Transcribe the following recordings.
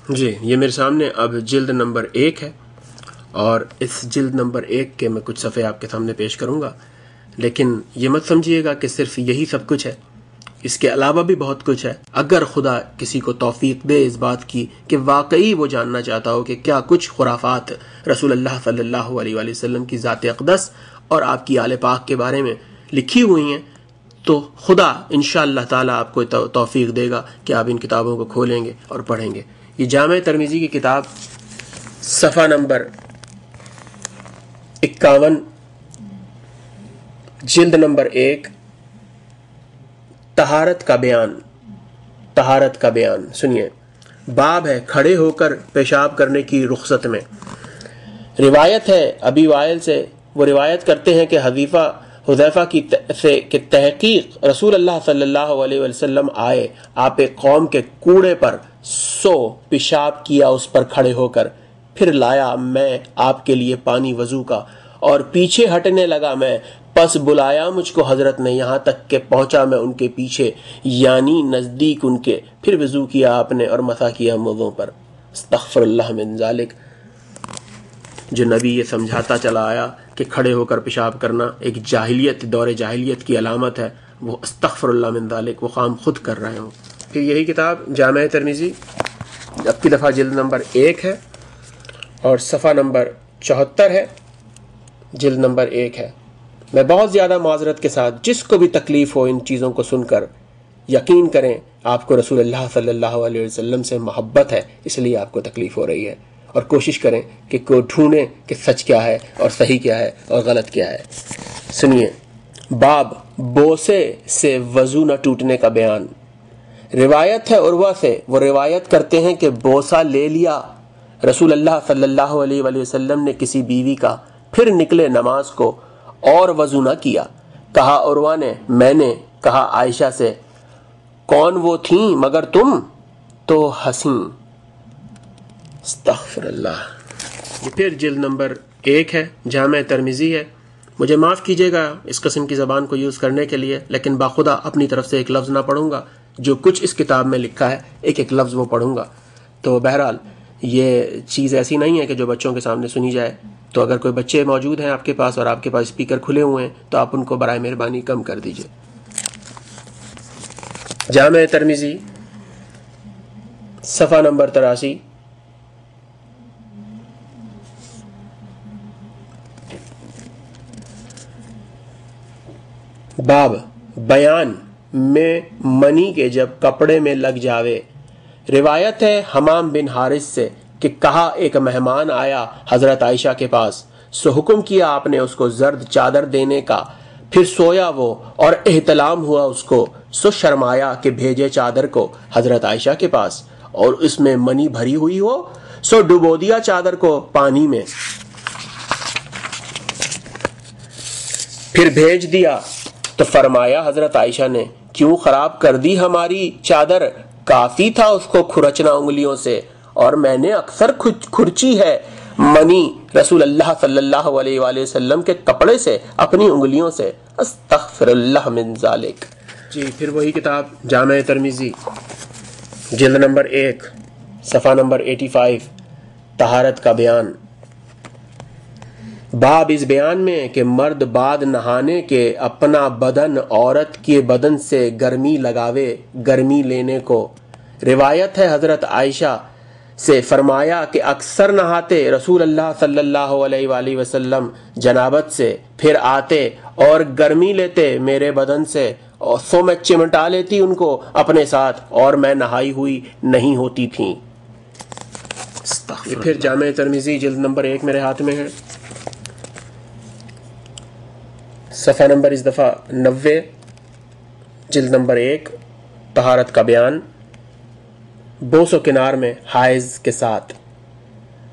جی یہ میرے سامنے اب جلد نمبر 1 ہے، اور اس جلد نمبر 1 کے میں کچھ صفحے آپ کے سامنے پیش کروں گا، لیکن یہ مت سمجھیے گا کہ صرف یہی سب کچھ ہے، اس کے علاوہ بھی بہت کچھ ہے۔ اگر خدا کسی کو توفیق دے اس بات کی کہ واقعی وہ جاننا چاہتا ہو کہ کیا کچھ خرافات رسول اللہ صلی اللہ علیہ وآلہ وسلم کی ذات اقدس اور آپ کی آل پاک کے بارے میں لکھی ہوئی ہیں، تو خدا انشاءاللہ تعالیٰ آپ کو توفیق دے گا کہ آپ ان کتابوں کو کھولیں گے اور پڑھیں گے۔ یہ جامع ترمذی کی کتاب صفحہ نمبر 51، جلد نمبر 1، طہارت کا بیان۔ طہارت کا بیان سنیے۔ باب ہے کھڑے ہو کر پیشاب کرنے کی رخصت میں۔ روایت ہے ابی وائل سے، وہ روایت کرتے ہیں کہ حذیفہ کی تحقیق رسول اللہ صلی اللہ علیہ وسلم آئے، آپ ایک قوم کے کوڑے پر سو پیشاب کیا اس پر کھڑے ہو کر، پھر لایا میں آپ کے لیے پانی وضو کا اور پیچھے ہٹنے لگا میں، پس بلایا مجھ کو حضرت نے یہاں تک کہ پہنچا میں ان کے پیچھے، یعنی نزدیک ان کے، پھر وضو کیا آپ نے اور مسح کیا منہوں پر۔ استغفر اللہ من ذالک۔ جو نبی یہ سمجھاتا چلا آیا کہ کھڑے ہو کر پیشاب کرنا ایک جاہلیت، دور جاہلیت کی علامت ہے، وہ استغفر اللہ من ذالک وہ کام خود کر رہے ہوں۔ پھر یہی کتاب جامع ترمذی اب کی دفعہ جلد نمبر 1 ہے اور صفحہ نمبر 74 ہے، جلد نمبر 1 ہے۔ میں بہت زیادہ معذرت کے ساتھ، جس کو بھی تکلیف ہو ان چیزوں کو سن کر، یقین کریں آپ کو رسول اللہ صلی اللہ علیہ وسلم سے محبت ہے، اس لیے آپ کو تکلیف ہو رہی ہے، اور کوشش کریں کہ کوئی ڈھونڈیں کہ سچ کیا ہے اور صحیح کیا ہے اور غلط کیا ہے۔ سنیے، باب بوسے سے وضو نہ ٹوٹنے کا بیان۔ روایت ہے عروہ سے، وہ روایت کرتے ہیں کہ بوسہ لے لیا رسول اللہ صلی اللہ علیہ وآلہ وسلم نے کسی بیوی کا، پھر نکلے نماز کو اور وضو نہ کیا۔ کہا عروہ نے، میں نے کہا عائشہ سے، کون وہ تھیں مگر تم؟ تو ہنسیں۔ استغفر اللہ۔ یہ پھر جلد نمبر 1 ہے، جامع ترمذی ہے۔ مجھے معاف کیجیے گا اس قسم کی زبان کو یوز کرنے کے لیے، لیکن باخدا اپنی طرف سے ایک لفظ نہ پڑھوں گا، جو کچھ اس کتاب میں لکھا ہے ایک ایک لفظ وہ پڑھوں گا۔ تو بہرحال یہ چیز ایسی نہیں ہے کہ جو بچوں کے سامنے سنی جائے، تو اگر کوئی بچے موجود ہیں آپ کے پاس اور آپ کے پاس اسپیکر کھلے ہوئے ہیں تو آپ ان کو برائے مہربانی کم کر دیجئے۔ جامع ترمذی صفحہ نمبر 83، باب بیان میں منی کے جب کپڑے میں لگ جاوے۔ روایت ہے حمام بن حارث سے کہ کہا ایک مہمان آیا حضرت عائشہ کے پاس، سو حکم کیا آپ نے اس کو زرد چادر دینے کا، پھر سویا وہ اور احتلام ہوا اس کو، سو شرمایا کہ بھیجے چادر کو حضرت عائشہ کے پاس اور اس میں منی بھری ہوئی ہو، سو ڈبو دیا چادر کو پانی میں، پھر بھیج دیا تو فرمایا حضرت عائشہ نے، کیوں خراب کر دی ہماری چادر؟ کافی تھا اس کو کھرچنا انگلیوں سے، اور میں نے اکثر کھرچی ہے منی رسول اللہ صلی اللہ علیہ وآلہ وسلم کے کپڑے سے اپنی انگلیوں سے۔ استغفر اللہ من ذالک۔ جی پھر وہی کتاب جامع ترمذی جلد نمبر 1 صفحہ نمبر 85، طہارت کا بیان۔ باب اس بیان میں کہ مرد بعد نہانے کے اپنا بدن عورت کے بدن سے گرمی لگاوے، گرمی لینے کو۔ روایت ہے حضرت عائشہ سے، فرمایا کہ اکثر نہاتے رسول اللہ صلی اللہ علیہ وآلہ وسلم جنابت سے، پھر آتے اور گرمی لیتے میرے بدن سے، اور سو میں چمٹا لیتی ان کو اپنے ساتھ، اور میں نہائی ہوئی نہیں ہوتی تھیں۔ پھر جامع ترمذی جلد نمبر 1 میرے ہاتھ میں ہے، صفحہ نمبر اس دفعہ 90، جلد نمبر 1، طہارت کا بیان۔ بوس و کنار میں حائض کے ساتھ۔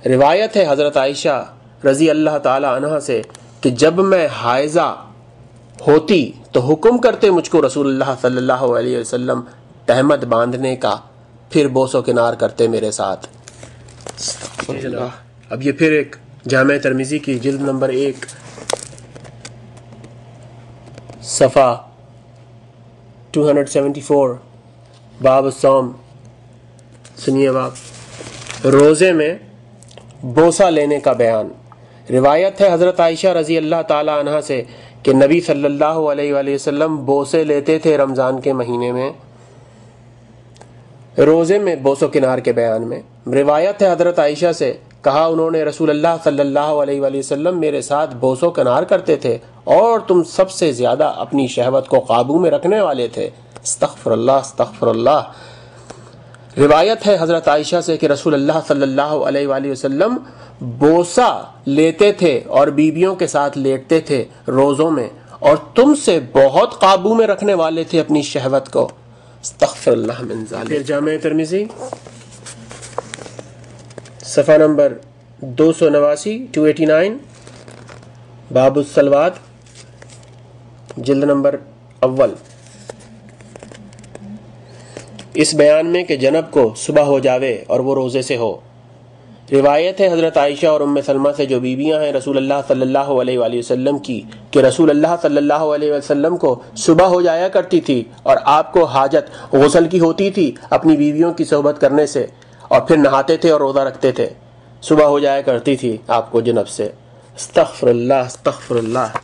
روایت ہے حضرت عائشہ رضی اللہ تعالی عنہ سے کہ جب میں حائضہ ہوتی تو حکم کرتے مجھ کو رسول اللہ صلی اللہ علیہ وسلم تہمت باندھنے کا، پھر بوس و کنار کرتے میرے ساتھ۔ اب یہ پھر ایک جامع ترمذی کی جلد نمبر 1 صفحہ 274، باب الصوم۔ سنیے باب، روزے میں بوسہ لینے کا بیان۔ روایت ہے حضرت عائشہ رضی اللہ تعالی عنہ سے کہ نبی صلی اللہ علیہ وآلہ وسلم بوسے لیتے تھے رمضان کے مہینے میں، روزے میں بوس و کنار کے بیان میں۔ روایت ہے حضرت عائشہ سے کہا انہوں نے رسول اللہ صلی اللہ علیہ وآلہ وسلم میرے ساتھ بوس و کنار کرتے تھے اور تم سب سے زیادہ اپنی شہوت کو قابو میں رکھنے والے تھے۔ استغفر اللہ استغفر اللہ۔ روایت ہے حضرت عائشہ سے کہ رسول اللہ صلی اللہ علیہ وآلہ وسلم بوسہ لیتے تھے اور بیویوں کے ساتھ لیٹتے تھے روزوں میں، اور تم سے بہت قابو میں رکھنے والے تھے اپنی شہوت کو۔ استغفر اللہ من ذالک۔ پھر جامع ترمذی صفحہ نمبر 289 289، باب الصلوات، جلد نمبر اول، اس بیان میں کہ جنب کو صبح ہو جاوے اور وہ روزے سے ہو۔ روایت ہے حضرت عائشہ اور ام سلمہ سے جو بیویاں ہیں رسول اللہ صلی اللہ علیہ وآلہ وسلم کی، کہ رسول اللہ صلی اللہ علیہ وسلم کو صبح ہو جایا کرتی تھی اور آپ کو حاجت غسل کی ہوتی تھی اپنی بیویوں کی صحبت کرنے سے، اور پھر نہاتے تھے اور روزہ رکھتے تھے، صبح ہو جایا کرتی تھی آپ کو جنب سے۔ استغفر اللہ استغفر اللہ۔